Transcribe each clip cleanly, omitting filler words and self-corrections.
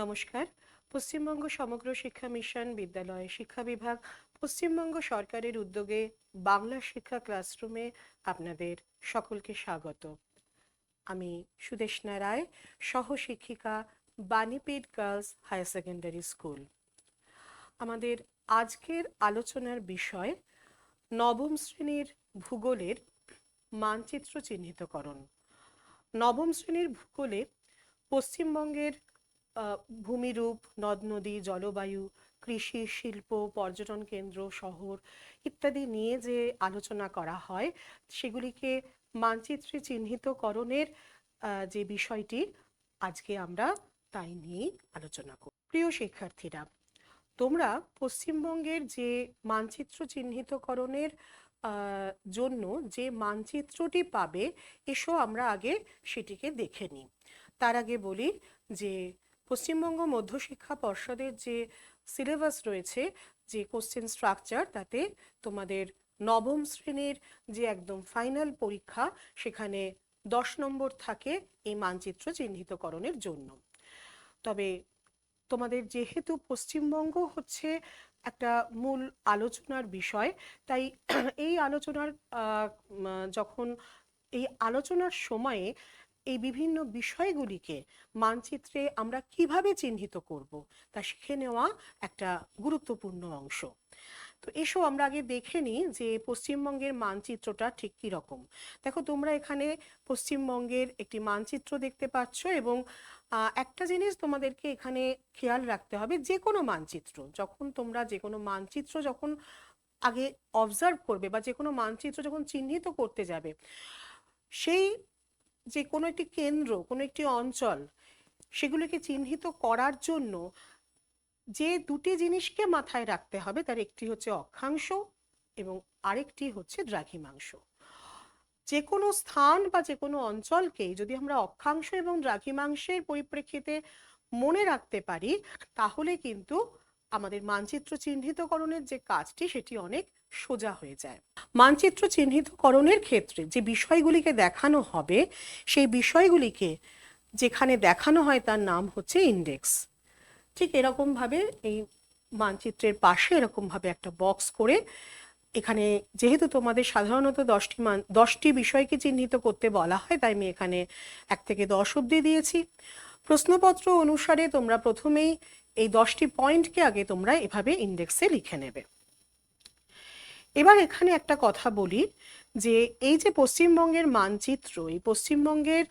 নমস্কার। পশ্চিমবঙ্গ সমগ্র শিক্ষা মিশন বিদ্যালয় শিক্ষা বিভাগ পশ্চিমবঙ্গ সরকারের উদ্যোগে বাংলা শিক্ষা ক্লাসরুমে আপনাদের সকলকে স্বাগত। আমি সুদেষ্ণা রায়, সহশিক্ষিকা, Banipith girls higher secondary school. আমাদের আজকের আলোচনার বিষয় নবম শ্রেণীর ভূগোলের মানচিত্র চিহ্নিতকরণ। নবম শ্রেণীর ভূগোলে পশ্চিমবঙ্গের ভূমিরূপ, নদ নদী, জলবায়ু, কৃষি, শিল্প, পর্যটন কেন্দ্র, শহর ইত্যাদি নিয়ে যে আলোচনা করা হয় সেগুলিকে মানচিত্রে চিহ্নিতকরণের যে বিষয়টি আজকে আমরা তাই নিয়ে আলোচনা করব। প্রিয় শিক্ষার্থীরা, তোমরা পশ্চিমবঙ্গের যে মানচিত্র চিহ্নিতকরণের জন্য যে মানচিত্রটি পাবে, এসো আমরা আগে সেটিকে দেখে নিই। তার আগে বলি যে পশ্চিমবঙ্গ মধ্যশিক্ষা পর্ষদের যে সিলেবাস রয়েছে, যে কোশ্চেন স্ট্রাকচার, তাতে তোমাদের নবম শ্রেণীর যে একদম ফাইনাল পরীক্ষা, সেখানে 10 নম্বর থাকে এই মানচিত্র চিহ্নিতকরণের জন্য। তবে তোমাদের যেহেতু পশ্চিমবঙ্গ হচ্ছে একটা মূল আলোচনার বিষয়, তাই এই আলোচনার যখন এই আলোচনার সময়ে এই বিভিন্ন বিষয়গুলিকে মানচিত্রে আমরা কিভাবে চিহ্নিত করব তা শিখে নেওয়া একটা গুরুত্বপূর্ণ অংশ। তো এসো আমরা আগে দেখে নিই যে পশ্চিমবঙ্গের মানচিত্রটা ঠিক কী রকম। দেখো, তোমরা এখানে পশ্চিমবঙ্গের একটি মানচিত্র দেখতে পাচ্ছ এবং একটা জিনিস তোমাদেরকে এখানে খেয়াল রাখতে হবে, যে কোনো মানচিত্র যখন তোমরা যখন আগে অবজার্ভ করবে বা যে কোনো মানচিত্র যখন চিহ্নিত করতে যাবে, সেই যে কোনো একটি কেন্দ্র, কোনো একটি অঞ্চল, সেগুলিকে চিহ্নিত করার জন্য যে দুটি জিনিসকে মাথায় রাখতে হবে, তার একটি হচ্ছে অক্ষাংশ এবং আরেকটি হচ্ছে দ্রাঘিমাংশ। যে কোনো স্থান বা যে কোনো অঞ্চলকে যদি আমরা অক্ষাংশ এবং দ্রাঘিমাংশের পরিপ্রেক্ষিতে মনে রাখতে পারি, তাহলে কিন্তু আমাদের মানচিত্র চিহ্নিতকরণের যে কাজটি সেটি অনেক সোজা হয়ে যায়। মানচিত্র চিহ্নিতকরণের ক্ষেত্রে যে বিষয়গুলিকে দেখানো হবে, সেই বিষয়গুলিকে যেখানে দেখানো হয় তার নাম হচ্ছে ইন্ডেক্স। ঠিক এরকমভাবে এই মানচিত্রের পাশে এরকমভাবে একটা বক্স করে, এখানে যেহেতু তোমাদের সাধারণত 10টি বিষয়কে চিহ্নিত করতে বলা হয়, তাই আমি এখানে 1 থেকে 10 অবধি দিয়েছি। প্রশ্নপত্র অনুসারে তোমরা প্রথমেই এই 10টি পয়েন্টকে আগে তোমরা এভাবে ইন্ডেক্সে লিখে নেবে। এবার এখানে একটা কথা বলি যে এই যে পশ্চিমবঙ্গের মানচিত্র, এই পশ্চিমবঙ্গের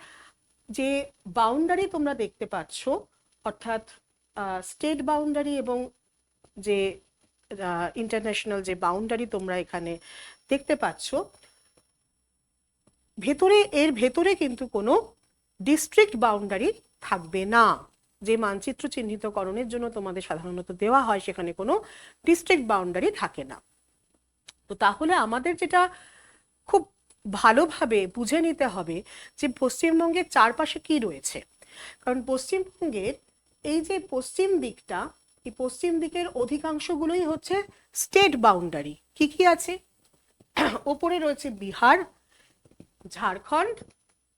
যে বাউন্ডারি তোমরা দেখতে পাচ্ছ, অর্থাৎ স্টেট বাউন্ডারি এবং যে ইন্টারন্যাশনাল যে বাউন্ডারি তোমরা এখানে দেখতে পাচ্ছ, এর ভেতরে কিন্তু কোনো ডিস্ট্রিক্ট বাউন্ডারি থাকবে না। যে মানচিত্র চিহ্নিতকরণের জন্য তোমাদের সাধারণত দেওয়া হয়, সেখানে কোনো ডিস্ট্রিক্ট বাউন্ডারি থাকে না। তো তাহলে আমাদের যেটা খুব ভালোভাবে বুঝে নিতে হবে যে পশ্চিমবঙ্গের চারপাশে কি রয়েছে। কারণ পশ্চিমবঙ্গের এই যে পশ্চিম দিকটা, এই পশ্চিম দিকের অধিকাংশগুলোই হচ্ছে স্টেট বাউন্ডারি। কি কি আছে? ওপরে রয়েছে বিহার, ঝাড়খণ্ড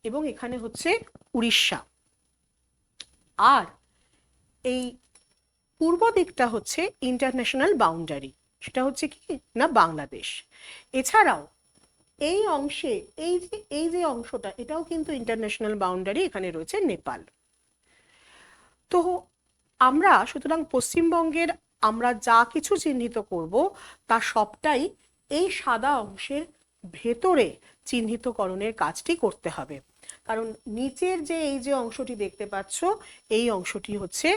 এবং এখানে হচ্ছে উড়িষ্যা। আর এই পূর্ব দিকটা হচ্ছে ইন্টারন্যাশনাল বাউন্ডারি, সেটা হচ্ছে কি না বাংলাদেশ। এছাড়াও এই অংশে এই যে অংশটা, এটাও কিন্তু ইন্টারন্যাশনাল বাউন্ডারি, এখানে রয়েছে নেপাল। তো আমরা সুতরাং পশ্চিমবঙ্গের আমরা যা কিছু চিহ্নিত করব তা সবটাই এই সাদা অংশের ভেতরে চিহ্নিতকরণের কাজটি করতে হবে। কারণ নিচের যে এই যে অংশটি দেখতে পাচ্ছ, এই অংশটি হচ্ছে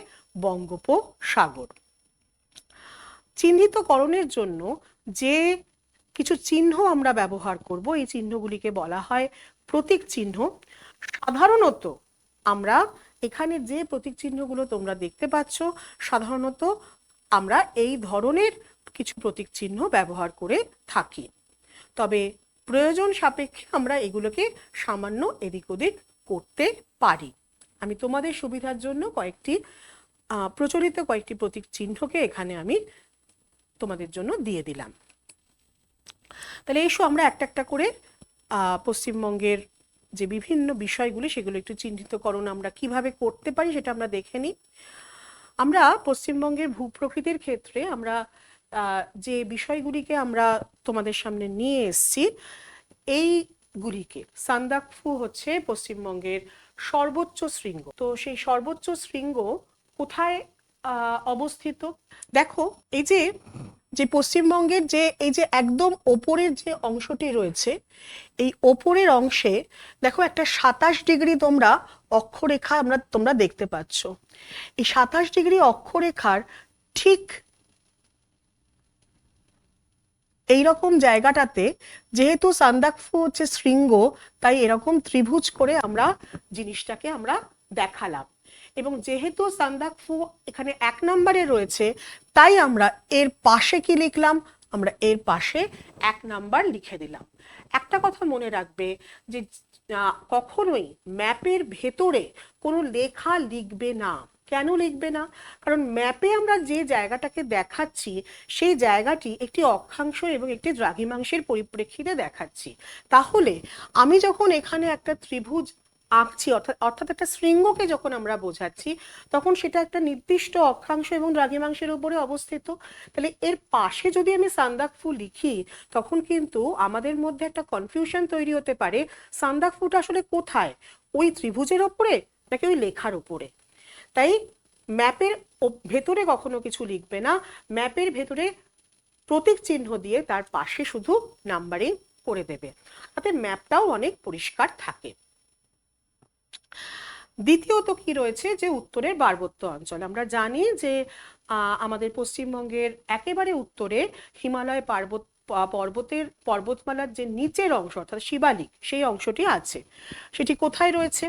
বঙ্গোপসাগর। চিহ্নিতকরণের জন্য যে কিছু চিহ্ন আমরা ব্যবহার করব, এই চিহ্নগুলিকে বলা হয় প্রতীক চিহ্ন। সাধারণত আমরা এখানে যে প্রতীক চিহ্নগুলো তোমরা দেখতে পাচ্ছ, সাধারণত আমরা এই ধরনের কিছু প্রতীক চিহ্ন ব্যবহার করে থাকি। তবে প্রয়োজন সাপেক্ষে আমরা এগুলোকে সামান্য এদিক ওদিক করতে পারি। আমি তোমাদের সুবিধার জন্য প্রচলিত কয়েকটি প্রতীক চিহ্নকে এখানে আমি তোমাদের জন্য দিয়ে দিলাম। তাহলে এসো আমরা একটা একটা করে পশ্চিমবঙ্গের যে বিভিন্ন বিষয়গুলি, সেগুলো একটু চিহ্নিতকরণ আমরা কিভাবে করতে পারি সেটা আমরা দেখে নিই। আমরা পশ্চিমবঙ্গের ভূপ্রকৃতির ক্ষেত্রে আমরা যে বিষয়গুলিকে আমরা তোমাদের সামনে নিয়ে এসেছি, এইগুলিকে সান্দাকফু হচ্ছে পশ্চিমবঙ্গের সর্বোচ্চ শৃঙ্গ। তো সেই সর্বোচ্চ শৃঙ্গ কোথায় অবস্থিত? দেখো, এই যে যে পশ্চিমবঙ্গের যে এই যে একদম ওপরের যে অংশটি রয়েছে, এই ওপরের অংশে দেখো একটা 27 ডিগ্রি তোমরা অক্ষরেখা তোমরা দেখতে পাচ্ছ। এই 27 ডিগ্রি অক্ষরেখার ঠিক এইরকম জায়গাটাতে, যেহেতু সান্দাকফু হচ্ছে শৃঙ্গ, তাই এরকম ত্রিভুজ করে আমরা জিনিসটাকে আমরা দেখালাম। এবং যেহেতু সান্দাকফু এখানে 1 নম্বরে রয়েছে, তাই আমরা এর পাশে কি লিখলাম? আমরা এর পাশে 1 নম্বর লিখে দিলাম। একটা কথা মনে রাখবে যে কখনোই ম্যাপের ভেতরে কোনো লেখা লিখবে না। কেন লিখবে না? কারণ ম্যাপে আমরা যে জায়গাটাকে দেখাচ্ছি, সেই জায়গাটি একটি অক্ষাংশ এবং একটি দ্রাঘিমাংশের পরিপ্রেক্ষিতে দেখাচ্ছি। তাহলে আমি যখন এখানে একটা ত্রিভুজ আঁকছি, অর্থাৎ একটা শৃঙ্গকে যখন আমরা বোঝাচ্ছি, তখন সেটা একটা নির্দিষ্ট অক্ষাংশ এবং দ্রাঘিমাংশের উপরে অবস্থিত। তাহলে এর পাশে যদি আমি সান্দাকফু লিখি, তখন কিন্তু আমাদের মধ্যে একটা কনফিউশন তৈরি হতে পারে, সান্দাকফুটা আসলে কোথায়, ওই ত্রিভুজের ওপরে নাকি ওই লেখার উপরে। তাই ম্যাপের ভেতরে কখনো কিছু লিখবে না, ম্যাপের ভেতরে প্রতীক চিহ্ন দিয়ে তার পাশে শুধু নাম্বারিং করে দেবে, তাতে ম্যাপটাও অনেক পরিষ্কার থাকে। দ্বিতীয়ত কি রয়েছে, যে উত্তরের পার্বত্য অঞ্চল। আমরা জানি যে আমাদের পশ্চিমবঙ্গের একেবারে উত্তরে হিমালয় পর্বতমালার যে নিচের অংশ, অর্থাৎ শিবালিক, সেই অংশটি আছে। সেটি কোথায় রয়েছে?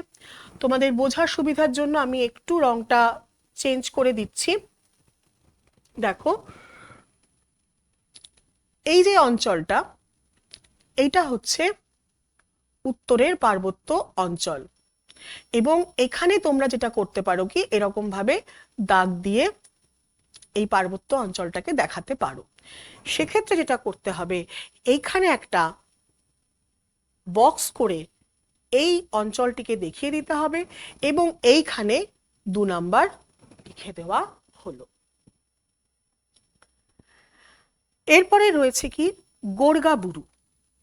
তোমাদের বোঝার সুবিধার জন্য আমি একটু রংটা চেঞ্জ করে দিচ্ছি। দেখো, এই যে অঞ্চলটা, এইটা হচ্ছে উত্তরের পার্বত্য অঞ্চল। এবং এখানে তোমরা যেটা করতে পারো কি, এরকম ভাবে দাগ দিয়ে এই পার্বত্য অঞ্চলটাকে দেখাতে পারো। সেক্ষেত্রে যেটা করতে হবে, এইখানে একটা বক্স করে এই অঞ্চলটিকে দেখিয়ে দিতে হবে এবং এইখানে 2 নম্বর লিখে দেওয়া হলো। এরপরে রয়েছে কি, গোর্গাবুরু।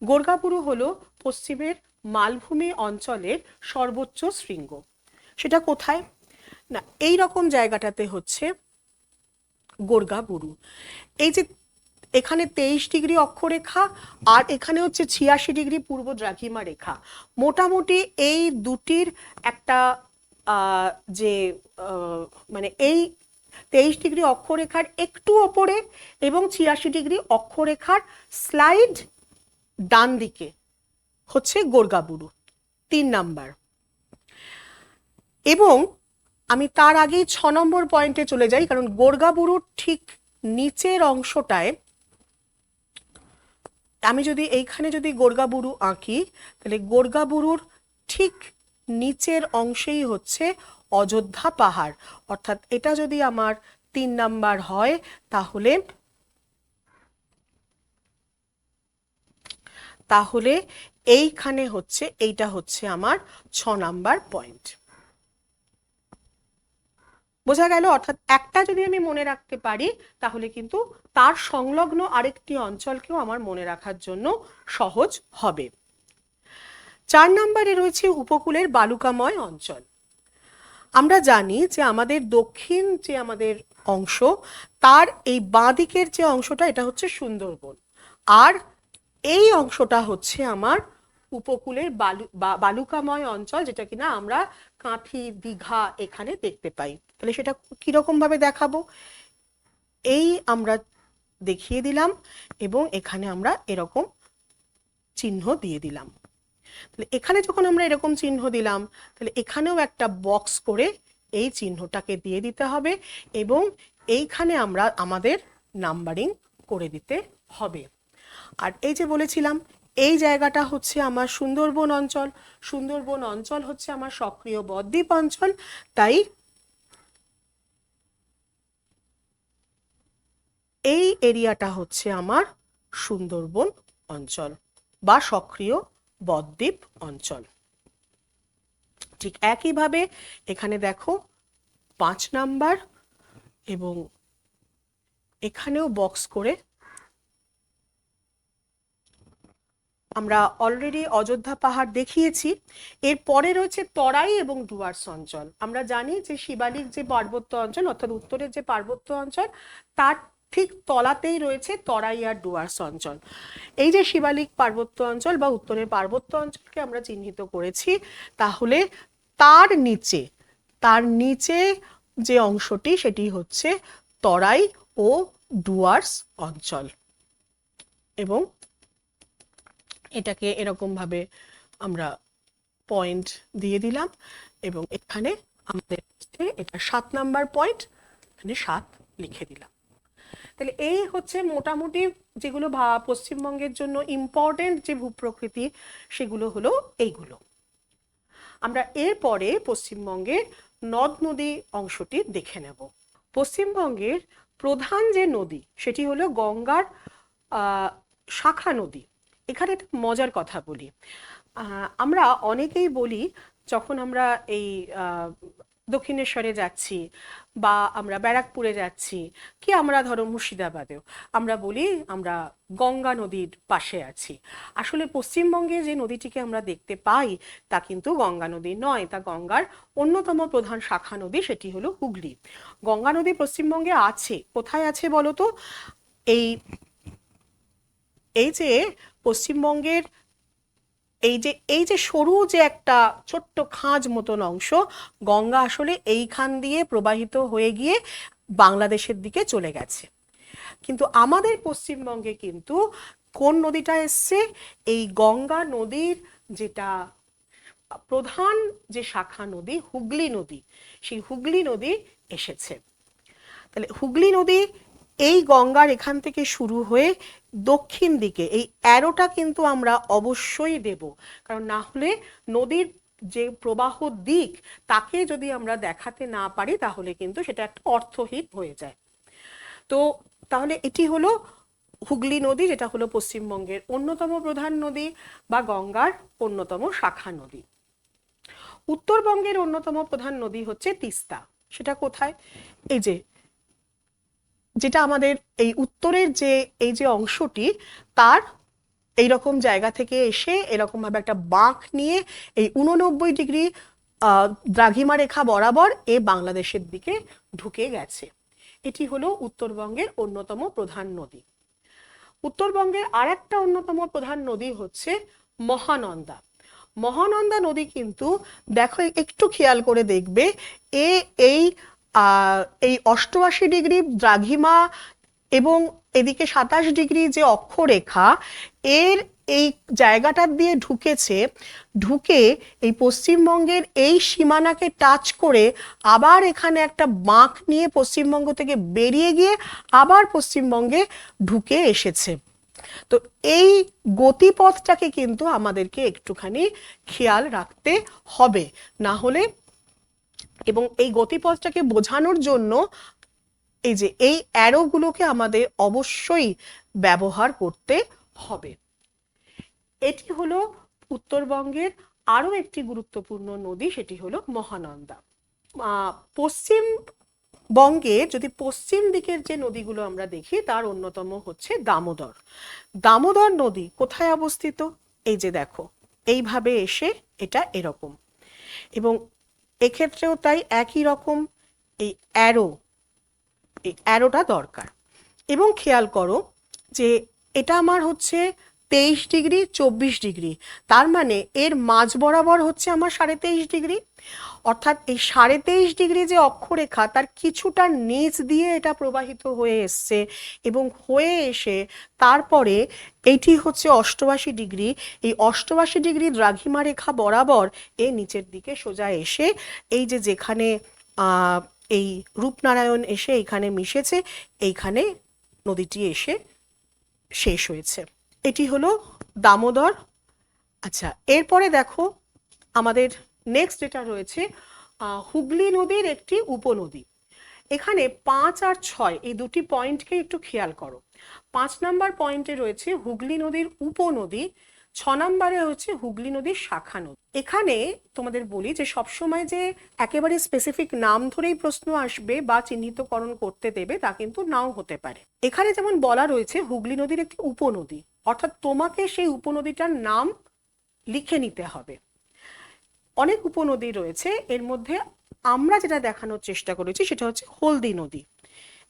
গোর্গাবুরু হলো পশ্চিমের মালভূমি অঞ্চলের সর্বোচ্চ শৃঙ্গ। সেটা কোথায়? না, এই রকম জায়গাটাতে হচ্ছে গোর্গাবুরু। এই যে এখানে 23 ডিগ্রি অক্ষরেখা আর এখানে হচ্ছে 86 ডিগ্রি পূর্ব দ্রাঘিমা রেখা, মোটামুটি এই দুটির একটা যে মানে এই 23 ডিগ্রি অক্ষরেখার একটু ওপরে এবং 86 ডিগ্রি অক্ষরেখার স্লাইড ডান দিকে হচ্ছে গোর্গাবুরু, 3 নম্বর। এবং আমি তার আগেই 6 নম্বর পয়েন্টে চলে যাই, কারণ গোর্গাবুরুর ঠিক নিচের অংশটায় আমি যদি এইখানে যদি গোর্গাবুরু আঁকি, তাহলে গোর্গাবুরুর ঠিক নিচের অংশেই হচ্ছে অযোধ্যা পাহাড়। অর্থাৎ এটা যদি আমার 3 নম্বর হয়, তাহলে এইখানে হচ্ছে, এইটা হচ্ছে আমার 6 নম্বর পয়েন্ট। বোঝা গেল? অর্থাৎ একটা যদি আমি মনে রাখতে পারি, তাহলে কিন্তু তার সংলগ্ন আরেকটি অঞ্চলকেও আমার মনে রাখার জন্য সহজ হবে। 4 নম্বরে রয়েছে উপকূলের বালুকাময় অঞ্চল। আমরা জানি যে আমাদের দক্ষিণ যে আমাদের অংশ, তার এই বাঁ দিকের যে অংশটা, এটা হচ্ছে সুন্দরবন, আর এই অংশটা হচ্ছে আমার উপকূলের বালুকাময় অঞ্চল, যেটা কিনা আমরা কাঁথি, দীঘা এখানে দেখতে পাই। তাহলে সেটা কিরকম ভাবে দেখাবো? এই আমরা দেখিয়ে দিলাম এবং এখানে আমরা এরকম চিহ্ন দিয়ে দিলাম। তাহলে এখানে যখন আমরা এরকম চিহ্ন দিলাম, তাহলে এখানেও একটা বক্স করে এই চিহ্নটাকে দিয়ে দিতে হবে এবং এইখানে আমরা আমাদের নাম্বারিং করে দিতে হবে। আর এই যে বলেছিলাম, এই জায়গাটা হচ্ছে আমার সুন্দরবন অঞ্চল। সুন্দরবন অঞ্চল হচ্ছে আমার সক্রিয় বদ্বীপ অঞ্চল, তাই এই এরিয়াটা হচ্ছে আমার সুন্দরবন অঞ্চল বা সক্রিয় বদ্বীপ অঞ্চল। ঠিক একইভাবে এখানে দেখো 5 নম্বর, এবং এখানেও বক্স করে আমরা অলরেডি অযোধ্যা পাহাড় দেখিয়েছি। এরপরে রয়েছে তরাই এবং ডুয়ার্স অঞ্চল। আমরা জানি যে শিবালিক যে পার্বত্য অঞ্চল অর্থাৎ উত্তরের যে পার্বত্য অঞ্চল তার ঠিক তলাতেই রয়েছে তরাই আর ডুয়ার্স অঞ্চল। এই যে শিবালিক পার্বত্য অঞ্চল বা উত্তরের পার্বত্য অঞ্চলকে আমরা চিহ্নিত করেছি, তাহলে তার নিচে যে অংশটি সেটি হচ্ছে তরাই ও ডুয়ার্স অঞ্চল। এবং এটাকে এরকম ভাবে আমরা পয়েন্ট দিয়ে দিলাম এবং এখানে আমাদের এটা 7 নাম্বার পয়েন্ট, এখানে 7 লিখে দিলাম। তাহলে এই হচ্ছে মোটামুটি যেগুলো পশ্চিমবঙ্গের জন্য ইম্পর্টেন্ট যে ভূপ্রকৃতি সেগুলো হলো এইগুলো। আমরা এরপরে পশ্চিমবঙ্গের নদ নদী অংশটি দেখে নেব। পশ্চিমবঙ্গের প্রধান যে নদী সেটি হলো গঙ্গার শাখা নদী। এখানে একটা মজার কথা বলি, আমরা অনেকেই বলি যখন আমরা এই দক্ষিণেশ্বরে যাচ্ছি বা আমরা ব্যারাকপুরে যাচ্ছি কি আমরা ধরো মুর্শিদাবাদেও আমরা বলি আমরা গঙ্গা নদীর পাশে আছি। আসলে পশ্চিমবঙ্গে যে নদীটিকে আমরা দেখতে পাই তা কিন্তু গঙ্গা নদী নয়, তা গঙ্গার অন্যতম প্রধান শাখা নদী, সেটি হলো হুগলি। গঙ্গা নদী পশ্চিমবঙ্গে আছে, কোথায় আছে বলো তো? এই যে পশ্চিমবঙ্গের এই যে সরু যে একটা ছোট্ট খাঁজ মতন অংশ, গঙ্গা আসলে এইখান দিয়ে প্রবাহিত হয়ে গিয়ে বাংলাদেশের দিকে চলে গেছে। কিন্তু আমাদের পশ্চিমবঙ্গে কিন্তু কোন নদীটা এসছে? এই গঙ্গা নদীর যেটা প্রধান যে শাখা নদী হুগলি নদী, সেই হুগলি নদী এসেছে। তাহলে হুগলি নদী এই গঙ্গার এখান থেকে শুরু হয়ে দক্ষিণ দিকে, এই অ্যারোটা কিন্তু আমরা অবশ্যই দেব, কারণ না হলে নদীর যে প্রবাহ দিক তাকে যদি আমরা দেখাতে না পারি তাহলে কিন্তু সেটা একটা অর্থহীন হয়ে যায়। তো তাহলে এটি হলো হুগলি নদী, যেটা হলো পশ্চিমবঙ্গের অন্যতম প্রধান নদী বা গঙ্গার অন্যতম শাখা নদী। উত্তরবঙ্গের অন্যতম প্রধান নদী হচ্ছে তিস্তা। সেটা কোথায়? এই যেটা আমাদের এই উত্তরের যে এই যে অংশটি তার এইরকম জায়গা থেকে এসে এরকম ভাবে একটা বাঁক নিয়ে এই 89 ডিগ্রি দ্রাঘিমা রেখা বরাবর এ বাংলাদেশের দিকে ঢুকে গেছে। এটি হলো উত্তরবঙ্গের অন্যতম প্রধান নদী। উত্তরবঙ্গের আর একটা অন্যতম প্রধান নদী হচ্ছে মহানন্দা। মহানন্দা নদী কিন্তু দেখো একটু খেয়াল করে দেখবে এই 88 ডিগ্রি দ্রাঘিমা এবং এদিকে 27 ডিগ্রি যে অক্ষরেখা এর এই জায়গাটা দিয়ে ঢুকে এই পশ্চিমবঙ্গের এই সীমানাকে টাচ করে আবার এখানে একটা বাঁক নিয়ে পশ্চিমবঙ্গ থেকে বেরিয়ে গিয়ে আবার পশ্চিমবঙ্গে ঢুকে এসেছে। তো এই গতিপথটাকে কিন্তু আমাদেরকে একটুখানি খেয়াল রাখতে হবে, না হলে, এবং এই গতিপথটাকে বোঝানোর জন্য এই যে এই অ্যারোগুলোকে আমাদের অবশ্যই ব্যবহার করতে হবে। এটি হলো উত্তরবঙ্গের আরো একটি গুরুত্বপূর্ণ নদী, সেটি হলো মহানন্দা। পশ্চিমবঙ্গে যদি পশ্চিম দিকের যে নদীগুলো আমরা দেখি তার অন্যতম হচ্ছে দামোদর। দামোদর নদী কোথায় অবস্থিত? এই যে দেখো এইভাবে এসে এটা এরকম, এবং এক্ষেত্রেও তাই একই রকম এই অ্যারোটা দরকার। এবং খেয়াল করো যে এটা আমার হচ্ছে 23 ডিগ্রি 24 ডিগ্রি, তার মানে এর মাঝ বরাবর হচ্ছে আমার 23.5 ডিগ্রি, অর্থাৎ এই 23.5 ডিগ্রি যে অক্ষরেখা তার কিছুটা নিচ দিয়ে এটা প্রবাহিত হয়ে এসছে এবং হয়ে এসে তারপরে এইটি হচ্ছে 88 ডিগ্রি, এই 88 ডিগ্রি দ্রাঘিমা রেখা বরাবর এ নিচের দিকে সোজা এসে এই যেখানে এই রূপনারায়ণ এসে এইখানে মিশেছে, এইখানে নদীটি এসে শেষ হয়েছে। এটি হলো দামোদর। আচ্ছা, এরপরে দেখো আমাদের নেক্সট যেটা রয়েছে হুগলি নদীর একটি উপনদী। এখানে 5 আর 6 এই দুটি পয়েন্টকে একটু খেয়াল করো। 5 নাম্বার পয়েন্টে রয়েছে হুগলি নদীর উপনদী, নম্বরে হচ্ছে হুগলি নদীর শাখা নদী। এখানে তোমাদের বলি যে সবসময় যে একেবারে স্পেসিফিক নাম ধরেই প্রশ্ন আসবে বা চিহ্নিতকরণ করতে দেবে তা কিন্তু নাও হতে পারে। এখানে যেমন বলা রয়েছে হুগলি নদীর একটি উপনদী, অর্থাৎ তোমাকে সেই উপনদীটার নাম লিখে নিতে হবে। অনেক উপনদী রয়েছে, এর মধ্যে আমরা যেটা দেখানোর চেষ্টা করেছি সেটা হচ্ছে হলদি নদী।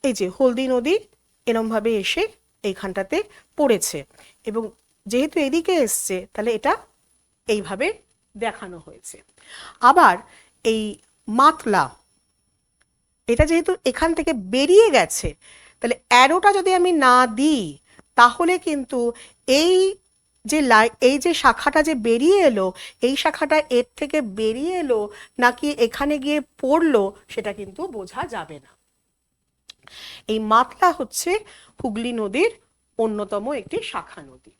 এই যে হলদি নদী এরমভাবে এসে এইখানটাতে পড়েছে, এবং যেহেতু এদিকে এসছে তাহলে এটা এইভাবে দেখানো হয়েছে। আবার এই মাতলা, এটা যেহেতু এখান থেকে বেরিয়ে গেছে, তাহলে অ্যারোটা যদি আমি না দিই তাহলে কিন্তু এই এই যে শাখাটা যে বেরিয়ে এলো, এই শাখাটা এর থেকে বেরিয়ে এলো নাকি এখানে গিয়ে পড়লো সেটা কিন্তু বোঝা যাবে না। এই মাতলা হচ্ছে হুগলি নদীর অন্যতম একটি শাখা নদী।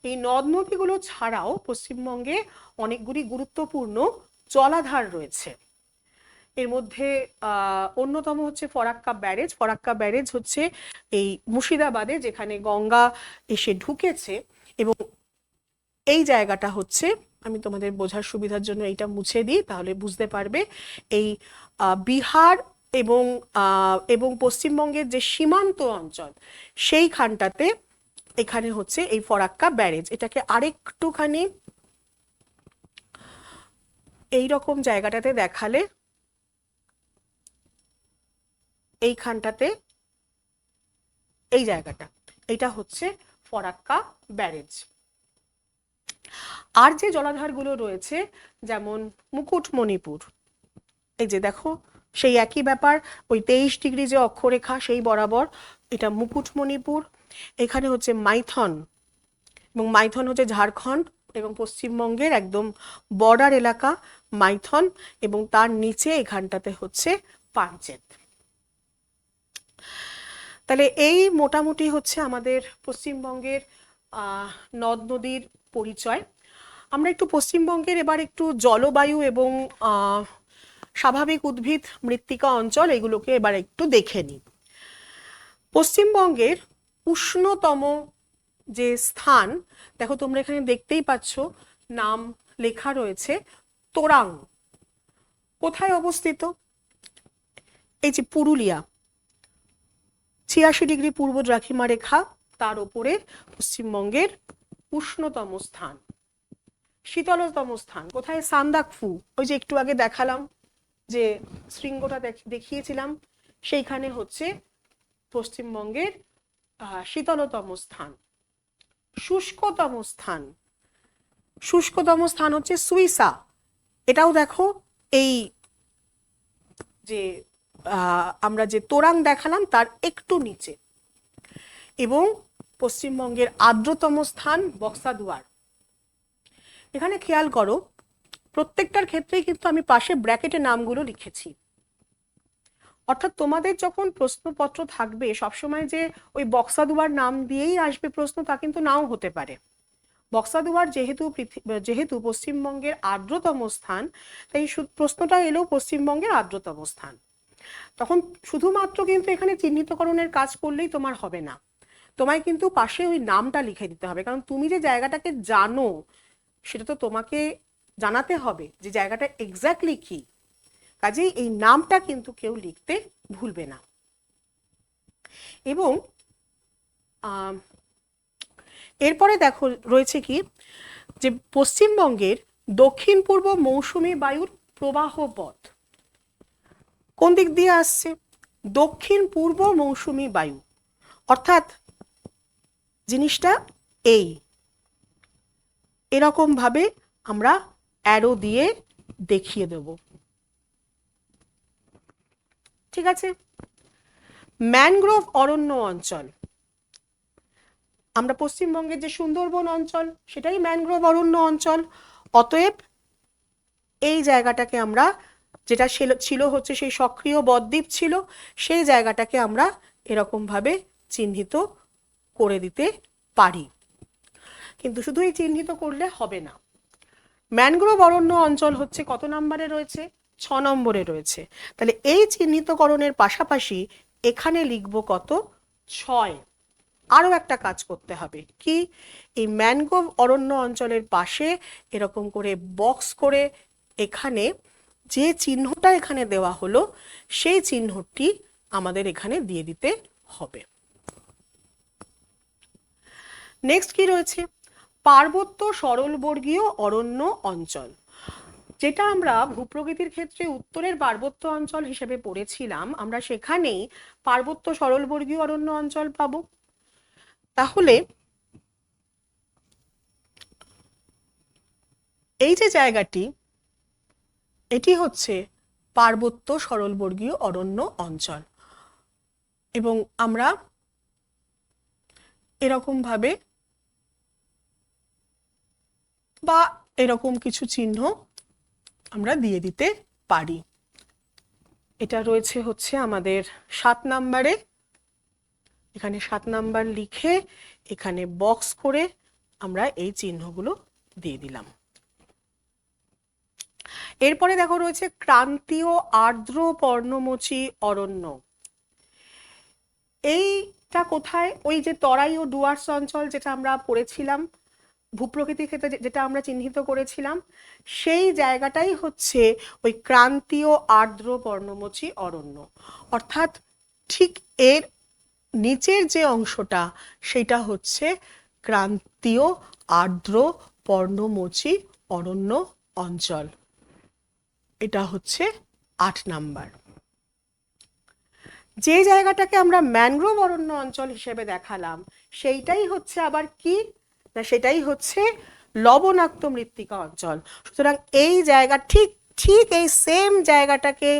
এই নদ নদীগুলো ছাড়াও পশ্চিমবঙ্গে অনেকগুলি গুরুত্বপূর্ণ জলাধার রয়েছে। এর মধ্যে অন্যতম হচ্ছে ফরাক্কা ব্যারেজ। ফরাক্কা ব্যারেজ হচ্ছে এই মুর্শিদাবাদে, যেখানে গঙ্গা এসে ঢুকেছে, এবং এই জায়গাটা হচ্ছে, আমি তোমাদের বোঝার সুবিধার জন্য এইটা মুছে দিই তাহলে বুঝতে পারবে, এই বিহার এবং এবং পশ্চিমবঙ্গের যে সীমান্ত অঞ্চল সেইখানটাতে এখানে হচ্ছে এই ফরাক্কা ব্যারেজ। এটাকে আরেকটুখানি এইরকম জায়গাটাতে দেখালে, এইখানটাতে এই জায়গাটা, এটা হচ্ছে ফরাক্কা ব্যারেজ। আর যে জলাধারগুলো রয়েছে যেমন মুকুটমণিপুর, এই যে দেখো সেই একই ব্যাপার, ওই 23 ডিগ্রি যে অক্ষরেখা সেই বরাবর, এটা মুকুটমণিপুর। এখানে হচ্ছে মাইথন, এবং মাইথন হচ্ছে ঝাড়খণ্ড এবং পশ্চিমবঙ্গের একদম বর্ডার এলাকা মাইথন, এবং তার নিচে এখানটাতে হচ্ছে পাঞ্চেত। তাহলে এই মোটামুটি হচ্ছে আমাদের পশ্চিমবঙ্গের নদ নদীর পরিচয়। আমরা একটু পশ্চিমবঙ্গের এবার একটু জলবায়ু এবং স্বাভাবিক উদ্ভিদ মৃত্তিকা অঞ্চল এগুলোকে এবার একটু দেখে নিই। পশ্চিমবঙ্গের উষ্ণতম যে স্থান, দেখো তোমরা এখানে দেখতেই পাচ্ছ নাম লেখা রয়েছে তোরাং। কোথায় অবস্থিত? এই যে পুরুলিয়া, 86 ডিগ্রি পূর্ব দ্রাঘিমা রেখা, তার উপরে পশ্চিমবঙ্গের উষ্ণতম স্থান। শীতলতম স্থান কোথায়? সান্দাকফু, ওই যে একটু আগে দেখালাম যে শৃঙ্গটা দেখিয়েছিলাম, সেইখানে হচ্ছে পশ্চিমবঙ্গের শীতলতম স্থান। শুষ্কতম স্থান, শুষ্কতম স্থান হচ্ছে সুইসা। এটাও দেখো এই যে আমরা যে তোরাং দেখালাম তার একটু নিচে। এবং পশ্চিমবঙ্গের আর্দ্রতম স্থান বক্সাদুয়ার। এখানে খেয়াল করো প্রত্যেকটার ক্ষেত্রেই কিন্তু আমি পাশে ব্র্যাকেটে নামগুলো লিখেছি, অর্থাৎ তোমাদের যখন প্রশ্নপত্র থাকবে সবসময় যে ওই বক্সাদুয়ার নাম দিয়েই আসবে প্রশ্ন তা কিন্তু নাও হতে পারে। বক্সাদুয়ার যেহেতু পশ্চিমবঙ্গের আর্দ্রতম স্থান, তাই প্রশ্নটা এলো পশ্চিমবঙ্গের আর্দ্রতম স্থান। তখন শুধুমাত্র কিন্তু এখানে চিহ্নিতকরণের কাজ করলেই তোমার হবে না, তোমায় কিন্তু পাশে ওই নামটা লিখে দিতে হবে, কারণ তুমি যে জায়গাটাকে জানো সেটা তো তোমাকে জানাতে হবে যে জায়গাটা এক্স্যাক্টলি কি। কাজেই এই নামটা কিন্তু কেউ লিখতে ভুলবে না। এবং এরপরে দেখো রয়েছে কি, যে পশ্চিমবঙ্গের দক্ষিণ পূর্ব মৌসুমী বায়ুর প্রবাহ পথ কোন দিক দিয়ে আসছে? দক্ষিণ পূর্ব মৌসুমী বায়ু, অর্থাৎ জিনিসটা এই এরকম ভাবে আমরা অ্যারো দিয়ে দেখিয়ে দেব। ঠিক আছে? ম্যানগ্রোভ অরণ্য অঞ্চল, আমরা পশ্চিমবঙ্গের যে সুন্দরবন অঞ্চল সেটাই ম্যানগ্রোভ অরণ্য অঞ্চল। অতএব এই জায়গাটাকে আমরা, যেটা ছিল হচ্ছে সেই সক্রিয় বদ্বীপ ছিল, সেই জায়গাটাকে আমরা এরকম ভাবে চিহ্নিত করে দিতে পারি। কিন্তু শুধু এই চিহ্নিত করলে হবে না। ম্যানগ্রোভ অরণ্য অঞ্চল হচ্ছে কত নম্বরে রয়েছে? 6 নম্বরে রয়েছে। তাহলে এই চিহ্নিতকরণের পাশাপাশি এখানে লিখব কত? 6। আরও একটা কাজ করতে হবে, কি, এই ম্যানগ্রোভ অরণ্য অঞ্চলের পাশে এরকম করে বক্স করে এখানে যে চিহ্নটা এখানে দেওয়া হলো সেই চিহ্নটি আমাদের এখানে দিয়ে দিতে হবে। নেক্সট কি রয়েছে, পার্বত্য সরলবর্গীয় অরণ্য অঞ্চল, যেটা আমরা ভূপ্রকৃতির ক্ষেত্রে উত্তরের পার্বত্য অঞ্চল হিসেবে পড়েছিলাম, আমরা সেখানেই পার্বত্য সরলবর্গীয় অরণ্য অঞ্চল পাবো। তাহলে এই যে জায়গাটি, এটি হচ্ছে পার্বত্য সরলবর্গীয় অরণ্য অঞ্চল, এবং আমরা এরকম ভাবে বা এরকম কিছু চিহ্ন আমরা দিয়ে দিতে পারি। এটা রয়েছে হচ্ছে আমাদের 7 নম্বরে, এখানে 7 নাম্বার লিখে এখানে বক্স করে আমরা এই চিহ্নগুলো দিয়ে দিলাম। এরপরে দেখো রয়েছে ক্রান্তীয় আর্দ্র পর্ণমোচী অরণ্য। এইটা কোথায়, ওই যে তরাই ও ডুয়ার্স অঞ্চল যেটা আমরা পড়েছিলাম ভূপ্রকৃতির ক্ষেত্রে, যেটা আমরা চিহ্নিত করেছিলাম, সেই জায়গাটাই হচ্ছে ওই ক্রান্তীয় আর্দ্র পর্ণমোচী অরণ্য। অর্থাৎ ঠিক এর নিচের যে অংশটা সেটা হচ্ছে ক্রান্তীয় আর্দ্র পর্ণমোচী অরণ্য অঞ্চল। এটা হচ্ছে 8 নাম্বার। যে জায়গাটাকে আমরা ম্যানগ্রোভ অরণ্য অঞ্চল হিসেবে দেখালাম সেইটাই হচ্ছে আবার কি না, সেটাই হচ্ছে লবণাক্ত মৃত্তিকা অঞ্চল। সুতরাং এই জায়গা ঠিক ঠিক এই সেম জায়গাটাকে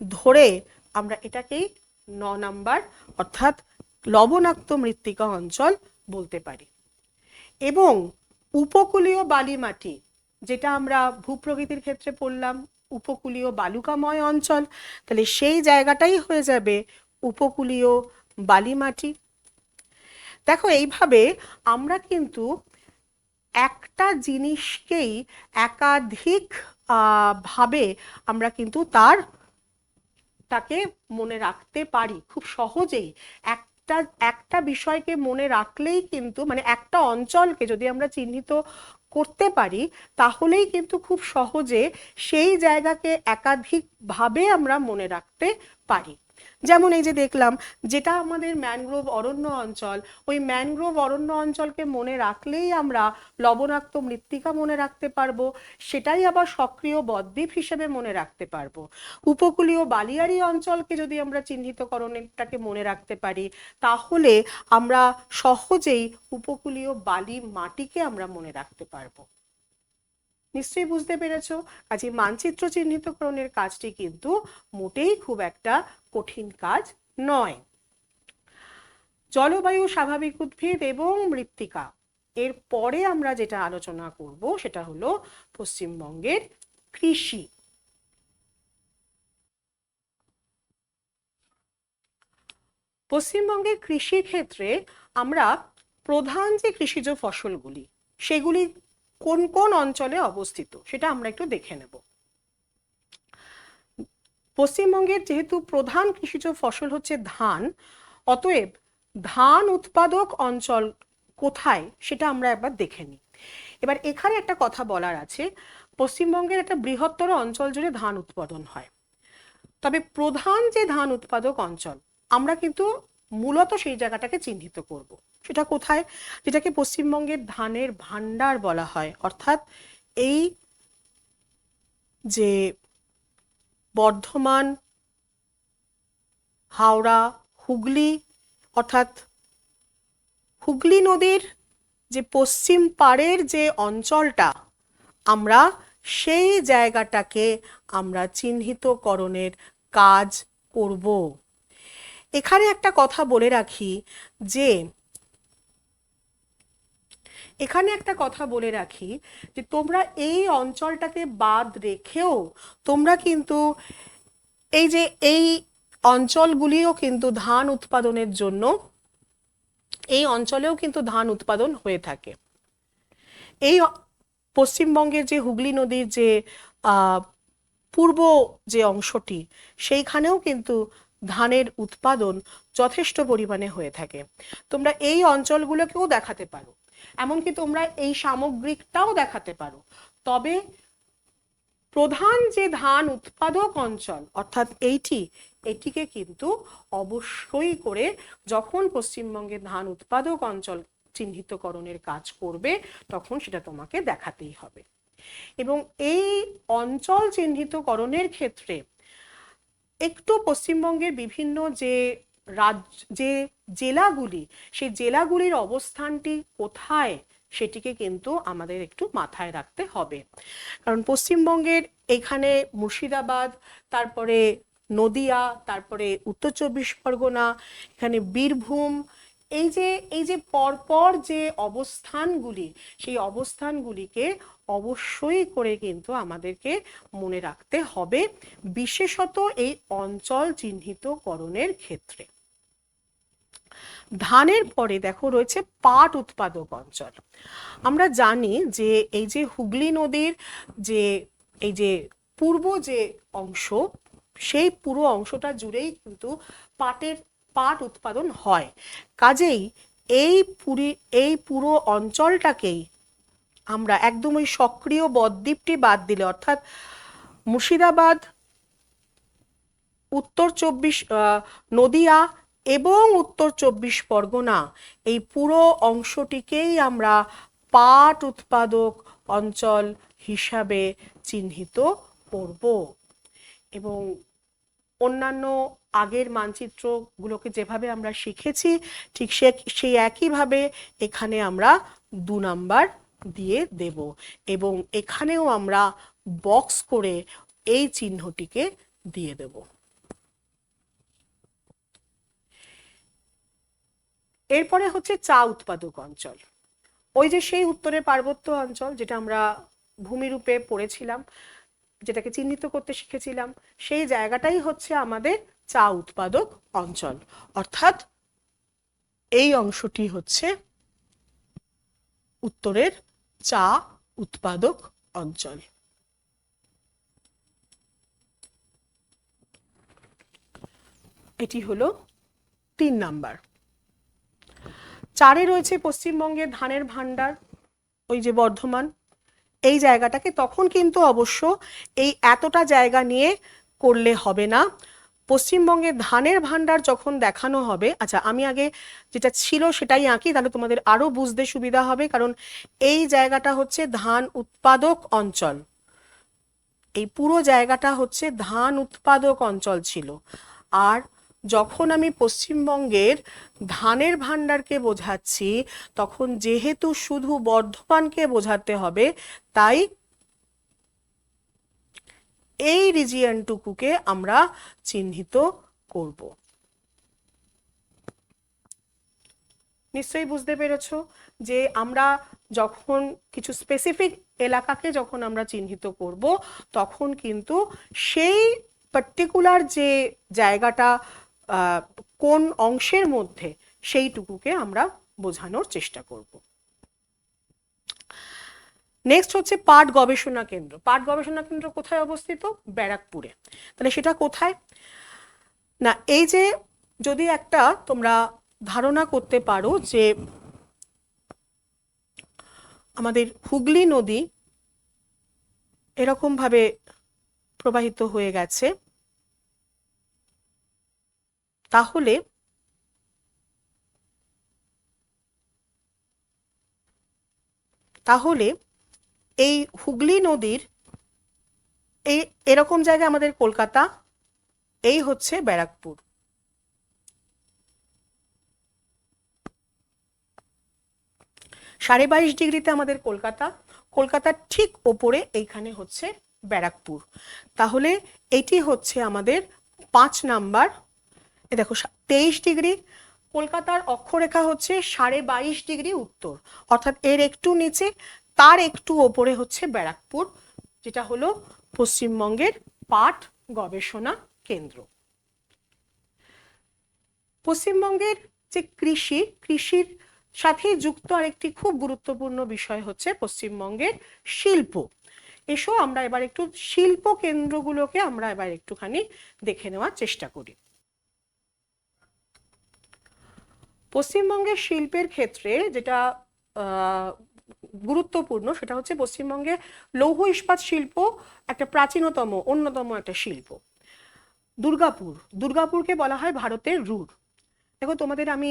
ধরে আমরা এটাকেই 9 নাম্বার অর্থাৎ লবণাক্ত মৃত্তিকা অঞ্চল বলতে পারি। এবং উপকূলীয় বালি মাটি, যেটা আমরা ভূপ্রকৃতির ক্ষেত্রে পড়লাম উপকূলীয় বালুকাময় অঞ্চল, তাহলে সেই জায়গাটাই হয়ে যাবে উপকূলীয় বালি মাটি। দেখো এইভাবে আমরা কিন্তু একটা জিনিসকেই একাধিক ভাবে আমরা কিন্তু তাকে মনে রাখতে পারি খুব সহজেই। একটা বিষয়কে মনে রাখলেই কিন্তু, মানে একটা অঞ্চলকে যদি আমরা চিহ্নিত করতে পারি তাহলেই কিন্তু খুব সহজে সেই জায়গাকে একাধিকভাবে আমরা মনে রাখতে পারি। যেমন এই যে দেখলাম, যেটা আমাদের ম্যানগ্রোভ অরণ্য অঞ্চল, ওই ম্যানগ্রোভ অরণ্য অঞ্চলকে মনে রাখলেই আমরা লবণাক্ত মৃত্তিকা মনে রাখতে পারবো, সেটাই আবার সক্রিয় বদ্বীপ হিসেবে মনে রাখতে পারবো। উপকূলীয় বালিয়াড়ি অঞ্চলকে যদি আমরা চিহ্নিতকরণটাকে মনে রাখতে পারি তাহলে আমরা সহজেই উপকূলীয় বালি মাটিকে আমরা মনে রাখতে পারবো। নিশ্চয়ই বুঝতে পেরেছ, কাজে মানচিত্র চিহ্নিতকরণের কাজটি কিন্তু মোটেই খুব একটা কঠিন কাজ নয়। জলবায়ু, স্বাভাবিক উদ্ভিদ এবং মৃত্তিকা, এর পরে আমরা যেটা আলোচনা করব সেটা হলো পশ্চিমবঙ্গের কৃষি। পশ্চিমবঙ্গের কৃষি ক্ষেত্রে আমরা প্রধান যে কৃষিজ ফসলগুলি সেগুলি কোন কোন অঞ্চলে অবস্থিত সেটা আমরা একটু দেখে নেব। পশ্চিমবঙ্গের যেহেতু প্রধান কৃষিজ ফসল হচ্ছে ধান, অতএব ধান উৎপাদক অঞ্চল কোথায় সেটা আমরা একবার দেখে নিই। এবার এখানে একটা কথা বলার আছে, পশ্চিমবঙ্গের একটা বৃহত্তর অঞ্চল জুড়ে ধান উৎপাদন হয়, তবে প্রধান যে ধান উৎপাদক অঞ্চল আমরা কিন্তু মূলত সেই জায়গাটাকে চিহ্নিত করব। সেটা কোথায়, যেটাকে পশ্চিমবঙ্গের ধানের ভান্ডার বলা হয়। অর্থাৎ এই যে বর্ধমান, হাওড়া, হুগলি, অর্থাৎ হুগলি নদীর যে পশ্চিম পাড়ের যে অঞ্চলটা, আমরা সেই জায়গাটাকে আমরা চিহ্নিতকরণের কাজ করব। এখানে একটা কথা বলে রাখি যে তোমরা এই অঞ্চলটাকে বাদ রেখেও তোমরা কিন্তু এই অঞ্চলগুলিও কিন্তু ধান উৎপাদনের জন্য, এই অঞ্চলেও কিন্তু ধান উৎপাদন হয়ে থাকে। এই পশ্চিমবঙ্গের যে হুগলি নদীর যে পূর্ব যে অংশটি, সেইখানেও কিন্তু ধানের উৎপাদন যথেষ্ট পরিমাণে হয়ে থাকে। তোমরা এই অঞ্চলগুলোকেও দেখাতে পারো, এমনকি তোমরা এই সামগ্রিকটাও দেখাতে পারো। তবে প্রধান যে ধান উৎপাদক অঞ্চল অর্থাৎ এটিকে কিন্তু অবশ্যই করে যখন পশ্চিমবঙ্গের ধান উৎপাদক অঞ্চল চিহ্নিতকরণের কাজ করবে তখন সেটা তোমাকে দেখাতেই হবে। এবং এই অঞ্চল চিহ্নিতকরণের ক্ষেত্রে একটু পশ্চিমবঙ্গের বিভিন্ন যে জেলাগুলি, সেই জেলাগুলির অবস্থানটি কোথায় সেটিকে কিন্তু আমাদের একটু মাথায় রাখতে হবে। কারণ পশ্চিমবঙ্গের এখানে মুর্শিদাবাদ, তারপরে নদিয়া, তারপরে উত্তর চব্বিশ পরগনা, এখানে বীরভূম, এই যে পরপর যে অবস্থানগুলি, সেই অবস্থানগুলিকে অবশ্যই করে কিন্তু আমাদেরকে মনে রাখতে হবে, বিশেষত এই অঞ্চল চিহ্নিতকরণের ক্ষেত্রে। ধানের পরে দেখো রয়েছে পাট উৎপাদক অঞ্চল। আমরা জানি যে এই যে হুগলি নদীর যে এই যে পূর্ব যে অংশ, সেই পুরো অংশটা জুড়েই কিন্তু পাট উৎপাদন হয়। কাজেই এই পুরো অঞ্চলটাকেই আমরা একদম ওই সক্রিয় বদ্বীপটি বাদ দিলে, অর্থাৎ মুর্শিদাবাদ, নদিয়া এবং উত্তর চব্বিশ পরগনা, এই পুরো অংশটিকেই আমরা পাট উৎপাদক অঞ্চল হিসাবে চিহ্নিত করব। এবং অন্যান্য আগের মানচিত্রগুলোকে যেভাবে আমরা শিখেছি ঠিক সেই একইভাবে এখানে আমরা 2 নাম্বার দিয়ে দেব, এবং এখানেও আমরা বক্স করে এই চিহ্নটিকে দিয়ে দেব। এরপরে হচ্ছে চা উৎপাদক অঞ্চল। ওই যে সেই উত্তরের পার্বত্য অঞ্চল যেটা আমরা ভূমিরূপে পড়েছিলাম, যেটাকে চিহ্নিত করতে শিখেছিলাম, সেই জায়গাটাই হচ্ছে আমাদের চা উৎপাদক অঞ্চল। অর্থাৎ এই অংশটি হচ্ছে উত্তরের চা উৎপাদক অঞ্চল। এটি হলো 3 নাম্বার। 4-এ রয়েছে পশ্চিমবঙ্গের ধানের ভান্ডার, ওই যে বর্ধমান, এই জায়গাটাকে তখন কিন্তু অবশ্য এই এতটা জায়গা নিয়ে করলে হবে না। পশ্চিমবঙ্গের ধানের ভান্ডার যখন দেখানো হবে, আচ্ছা আমি আগে যেটা ছিল সেটাই আঁকি, তাহলে তোমাদের আরো বুঝতে সুবিধা হবে। কারণ এই জায়গাটা হচ্ছে ধান উৎপাদক অঞ্চল, এই পুরো জায়গাটা হচ্ছে ধান উৎপাদক অঞ্চল ছিল। আর যখন আমি পশ্চিমবঙ্গের ধানের ভান্ডারকে বোঝাচ্ছি তখন যেহেতু শুধু বর্ধমানকে বোঝাতে হবে, তাই এই রিজিয়নটুকুকে আমরা চিহ্নিত করব। নিশ্চয়ই বুঝতে পেরেছ যে আমরা যখন কিছু স্পেসিফিক এলাকাকে যখন আমরা চিহ্নিত করব তখন কিন্তু সেই পার্টিকুলার যে জায়গাটা কোন অংশের মধ্যে, সেইটুকুকে আমরা বোঝানোর চেষ্টা করব। নেক্সট হচ্ছে পাট গবেষণা কেন্দ্র। পাট গবেষণা কেন্দ্র কোথায় অবস্থিত? ব্যারাকপুরে। তাহলে সেটা কোথায় না, এই যে যদি একটা তোমরা ধারণা করতে পারো যে আমাদের হুগলি নদী এরকম ভাবে প্রবাহিত হয়ে গেছে, তাহলে এই হুগলি নদীর এরকম জায়গায় আমাদের কলকাতা, এই হচ্ছে ব্যারাকপুর। 22.5 ডিগ্রিতে আমাদের কলকাতা, কলকাতার ঠিক ওপরে এইখানে হচ্ছে ব্যারাকপুর। তাহলে এটি হচ্ছে আমাদের 5 নাম্বার। দেখো 23 ডিগ্রি, কলকাতার অক্ষরেখা হচ্ছে 22.5 ডিগ্রি উত্তর, অর্থাৎ এর একটু নিচে, তার একটু ওপরে হচ্ছে ব্যারাকপুর, যেটা হলো পশ্চিমবঙ্গের পাট গবেষণা কেন্দ্র। পশ্চিমবঙ্গের যে কৃষির সাথে যুক্ত আরেকটি খুব গুরুত্বপূর্ণ বিষয় হচ্ছে পশ্চিমবঙ্গের শিল্প। এসো আমরা এবার একটু শিল্প কেন্দ্রগুলোকে আমরা এবার একটুখানি দেখে নেওয়ার চেষ্টা করি। পশ্চিমবঙ্গের শিল্পের ক্ষেত্রে যেটা গুরুত্বপূর্ণ সেটা হচ্ছে পশ্চিমবঙ্গে লৌহ ইস্পাত শিল্প একটা প্রাচীনতম অন্যতম একটা শিল্প। দুর্গাপুরকে বলা হয় ভারতের রুর। দেখো তোমাদের আমি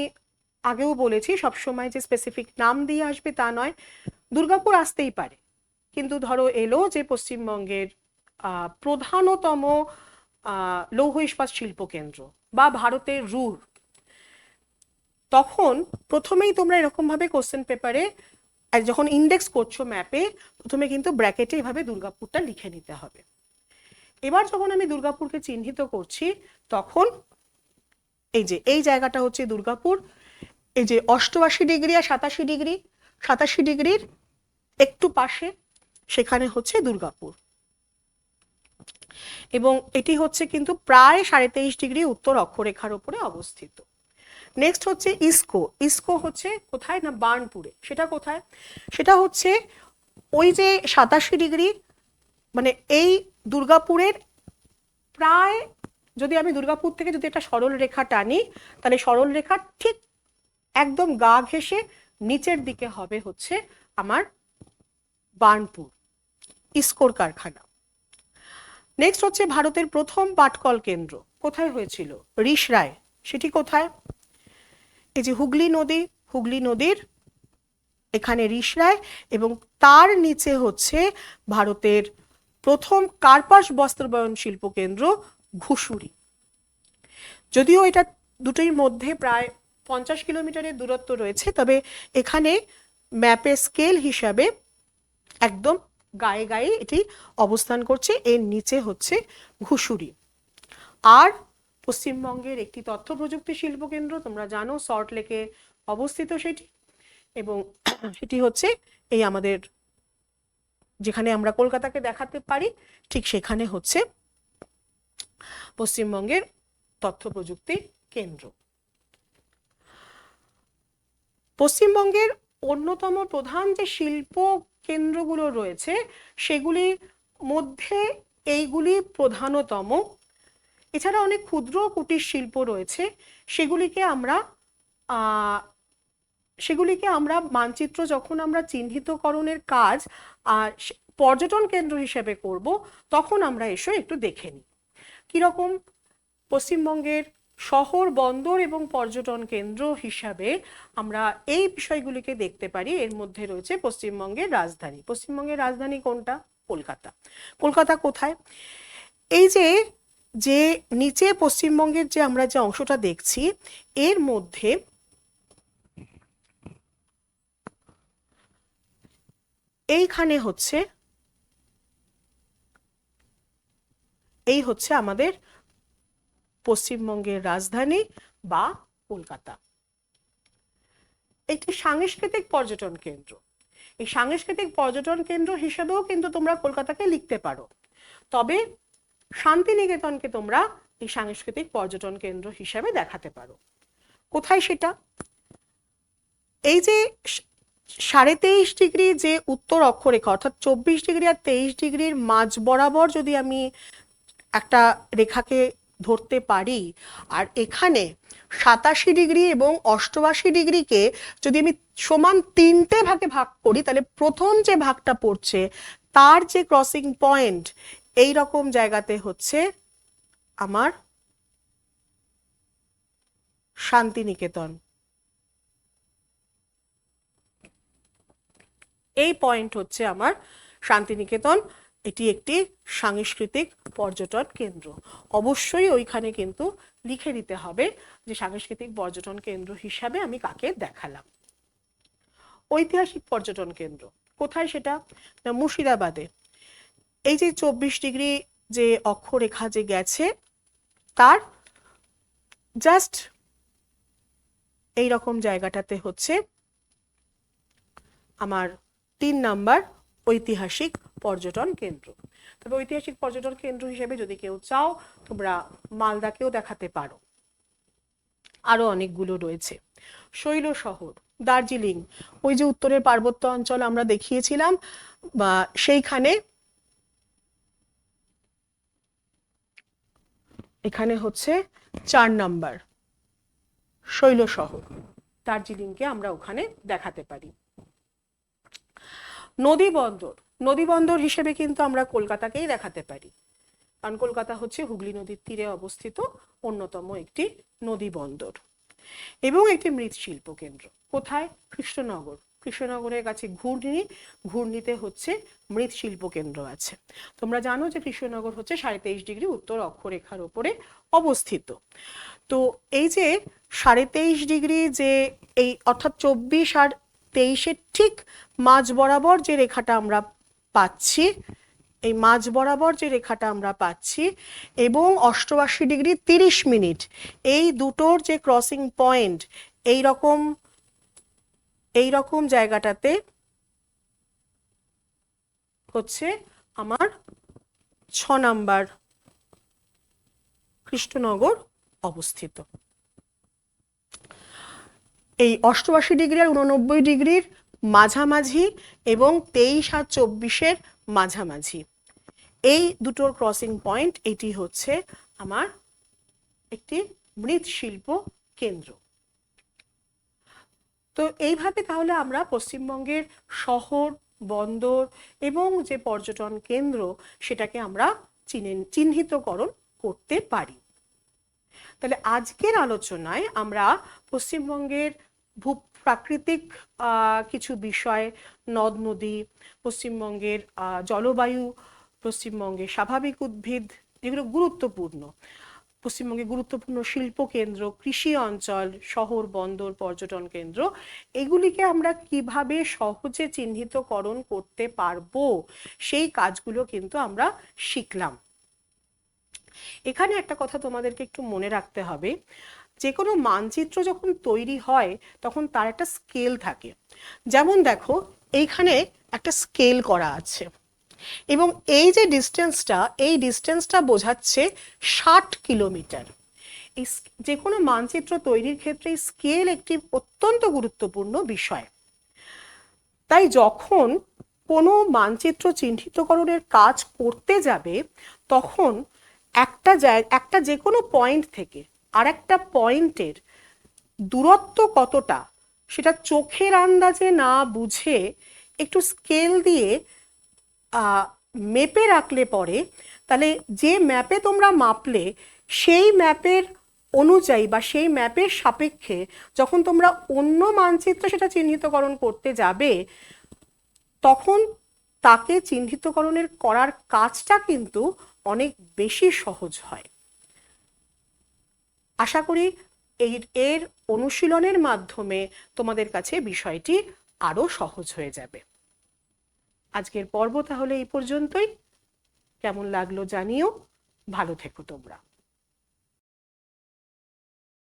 আগেও বলেছি সবসময় যে স্পেসিফিক নাম দিয়ে আসবে তা নয়, দুর্গাপুর আসতেই পারে, কিন্তু ধরো এলো যে পশ্চিমবঙ্গের প্রধানতম লৌহ ইস্পাত শিল্প কেন্দ্র বা ভারতের রুর, তখন প্রথমেই তোমরা এরকম ভাবে কোশ্চেন পেপারে যখন ইন্ডেক্স করছো ম্যাপে, প্রথমে কিন্তু ব্র্যাকেটে এভাবে দুর্গাপুরটা লিখে নিতে হবে। এবার যখন আমি দুর্গাপুরকে চিহ্নিত করছি তখন এই জায়গাটা হচ্ছে দুর্গাপুর, এই যে 88 ডিগ্রি আর 87 ডিগ্রি, 87 ডিগ্রির একটু পাশে সেখানে হচ্ছে দুর্গাপুর, এবং এটি হচ্ছে কিন্তু প্রায় 23.5 ডিগ্রি উত্তর অক্ষরেখার উপরে অবস্থিত। নেক্সট হচ্ছে ইস্কো হচ্ছে কোথায় না বার্নপুরে। সেটা কোথায়? সেটা হচ্ছে ওই যে 87 ডিগ্রি, মানে এই দুর্গাপুরের প্রায়, যদি আমি দুর্গাপুর থেকে যদি একটা সরল রেখা টানি, তাহলে সরল রেখার ঠিক একদম গা ঘেঁষে নিচের দিকে হবে হচ্ছে আমার বার্নপুর, ইস্কোর কারখানা। নেক্সট হচ্ছে ভারতের প্রথম পাটকল কেন্দ্র কোথায় হয়েছিল? রিষড়ায়। সেটি কোথায়? এই যে হুগলি নদীর এখানে রিষড়ায়, এবং তার নিচে হচ্ছে ভারতের প্রথম কার্পাস বস্ত্রবয়ন শিল্প কেন্দ্র ঘুষুরি। যদিও এটা দুটোর মধ্যে প্রায় 50 কিলোমিটারের দূরত্ব রয়েছে, তবে এখানে ম্যাপে স্কেল হিসাবে একদম গায়ে গায়ে এটি অবস্থান করছে। এর নিচে হচ্ছে ঘুষুরি। আর পশ্চিমবঙ্গের একটি তথ্য প্রযুক্তি শিল্প কেন্দ্র তোমরা জানো সল্টলেকে অবস্থিত সেটি, এবং সেটি হচ্ছে এই আমাদের যেখানে আমরা কলকাতাকে দেখাতে পারি ঠিক সেখানে হচ্ছে পশ্চিমবঙ্গের তথ্য প্রযুক্তি কেন্দ্র। পশ্চিমবঙ্গের অন্যতম প্রধান যে শিল্প কেন্দ্রগুলো রয়েছে সেগুলির মধ্যে এইগুলি প্রধানতম। এছাড়া অনেক ক্ষুদ্র কুটির শিল্প রয়েছে, সেগুলিকে আমরা মানচিত্র যখন আমরা চিহ্নিতকরণের কাজ পর্যটন কেন্দ্র হিসেবে করব, তখন আমরা এসো একটু দেখে নিই কিরকম। পশ্চিমবঙ্গের শহর, বন্দর এবং পর্যটন কেন্দ্র হিসাবে আমরা এই বিষয়গুলিকে দেখতে পারি। এর মধ্যে রয়েছে পশ্চিমবঙ্গের রাজধানী। পশ্চিমবঙ্গের রাজধানী কোনটা? কলকাতা। কলকাতা কোথায়? এই যে যে নিচে পশ্চিমবঙ্গের যে আমরা যে অংশটা দেখছি, এর মধ্যে এইখানে হচ্ছে এই হচ্ছে আমাদের পশ্চিমবঙ্গের রাজধানী বা কলকাতা। একটি সাংস্কৃতিক পর্যটন কেন্দ্র। এই সাংস্কৃতিক পর্যটন কেন্দ্র হিসেবেও কিন্তু তোমরা কলকাতাকে লিখতে পারো, তবে শান্তিনিকেতনকে তোমরা এই সাংস্কৃতিক পর্যটন কেন্দ্র হিসেবে দেখাতে পারো। কোথায় সেটা? এই যে 23.5 ডিগ্রি যে উত্তর অক্ষরেখা, অর্থাৎ 24 ডিগ্রি আর 23 ডিগ্রির মাঝ বরাবর যদি আমি একটা রেখাকে ধরতে পারি, আর এখানে 87 ডিগ্রি এবং 88 ডিগ্রিকে যদি আমি সমান 3টে ভাগে ভাগ করি, তাহলে প্রথম যে ভাগটা পড়ছে তার যে ক্রসিং পয়েন্ট এই রকম জায়গাতে হচ্ছে আমার শান্তিনিকেতন। এই পয়েন্ট হচ্ছে আমার শান্তিনিকেতন। এটি একটি সাংস্কৃতিক পর্যটন কেন্দ্র। অবশ্যই ওইখানে কিন্তু লিখে দিতে হবে যে সাংস্কৃতিক পর্যটন কেন্দ্র হিসাবে আমি কাকে দেখালাম। ঐতিহাসিক পর্যটন কেন্দ্র কোথায়? সেটা মুর্শিদাবাদে। এই যে 24 ডিগ্রি যে অক্ষরেখা যে গেছে, তার জাস্ট এই রকম জায়গাটাতে হচ্ছে আমার 3 নাম্বার ঐতিহাসিক পর্যটন কেন্দ্র। তবে ঐতিহাসিক পর্যটন কেন্দ্র হিসেবে যদি কেউ চাও, তোমরা মালদাকেও দেখাতে পারো। আরো অনেকগুলো রয়েছে। শৈল শহর, দার্জিলিং, ওই যে উত্তরের পার্বত্য অঞ্চল আমরা দেখিয়েছিলাম, বা সেইখানে এখানে হচ্ছে 4 নাম্বার শৈল শহর। দার্জিলিংকে আমরা ওখানে দেখাতে পারি। নদী বন্দর, নদী বন্দর হিসেবে কিন্তু আমরা কলকাতাকেই দেখাতে পারি, কারণ কলকাতা হচ্ছে হুগলি নদীর তীরে অবস্থিত অন্যতম একটি নদী বন্দর এবং একটি মৃৎশিল্প কেন্দ্র। কোথায়? কৃষ্ণনগর। কৃষ্ণনগরের কাছে ঘূর্ণি, ঘূর্ণিতে হচ্ছে মৃৎশিল্প কেন্দ্র আছে। তোমরা জানো যে কৃষ্ণনগর হচ্ছে 23.5 ডিগ্রি উত্তর অক্ষরেখার উপরে অবস্থিত। তো এই যে 23.5 ডিগ্রি, যে এই অর্থাৎ 24 আর 23-এর ঠিক মাঝ বরাবর যে রেখাটা আমরা পাচ্ছি, এই মাঝ বরাবর যে রেখাটা আমরা পাচ্ছি এবং 88 ডিগ্রি 30 মিনিট, এই দুটোর যে ক্রসিং পয়েন্ট, এই রকম জায়গাটাতে হচ্ছে আমার 6 নাম্বার কৃষ্ণনগর অবস্থিত। এই 88 ডিগ্রি আর 89 ডিগ্রির মাঝামাঝি এবং 23 আর 24-এর মাঝামাঝি, এই দুটোর ক্রসিং পয়েন্ট, এটি হচ্ছে আমার একটি মৃৎশিল্প কেন্দ্র। তো এইভাবে তাহলে আমরা পশ্চিমবঙ্গের শহর, বন্দর এবং যে পর্যটন কেন্দ্র সেটাকে আমরা চিহ্নিতকরণ করতে পারি। তাহলে আজকের আলোচনায় আমরা পশ্চিমবঙ্গের ভূপ্রাকৃতিক কিছু বিষয়, নদ নদী, পশ্চিমবঙ্গের জলবায়ু, পশ্চিমবঙ্গের স্বাভাবিক উদ্ভিদ, যেগুলো গুরুত্বপূর্ণ, পশ্চিমবঙ্গে গুরুত্বপূর্ণ শিল্প কেন্দ্র, কৃষি অঞ্চল, শহর, বন্দর, পর্যটন কেন্দ্র, এগুলিকে আমরা কিভাবে সহজে চিহ্নিতকরণ করতে পারবো সেই কাজগুলো কিন্তু আমরা শিখলাম। এখানে একটা কথা তোমাদেরকে একটু মনে রাখতে হবে, যে কোনো মানচিত্র যখন তৈরি হয় তখন তার একটা স্কেল থাকে। যেমন দেখো এইখানে একটা স্কেল করা আছে এবং এই যে ডিস্টেন্সটা, এই ডিস্টেন্সটা বোঝাচ্ছে 60 কিলোমিটার। এই যে কোনো মানচিত্র তৈরির ক্ষেত্রে স্কেল একটি অত্যন্ত গুরুত্বপূর্ণ বিষয়। তাই যখন কোনো মানচিত্র চিহ্নিতকরণের কাজ করতে যাবে তখন একটা যে কোনো পয়েন্ট থেকে আর একটা পয়েন্টের দূরত্ব কতটা সেটা চোখের আন্দাজে না বুঝে একটু স্কেল দিয়ে মেপে রাখলে পরে, তাহলে যে ম্যাপে তোমরা মাপলে সেই ম্যাপের অনুযায়ী বা সেই ম্যাপের সাপেক্ষে যখন তোমরা অন্য মানচিত্রে সেটা চিহ্নিতকরণ করতে যাবে তখন তাকে চিহ্নিতকরণের করার কাজটা কিন্তু অনেক বেশি সহজ হয়। আশা করি এর অনুশীলনের মাধ্যমে তোমাদের কাছে বিষয়টি আরো সহজ হয়ে যাবে। আজকের পর্ব তাহলে এই পর্যন্তই। কেমন লাগলো জানিও। ভালো থেকো তোমরা।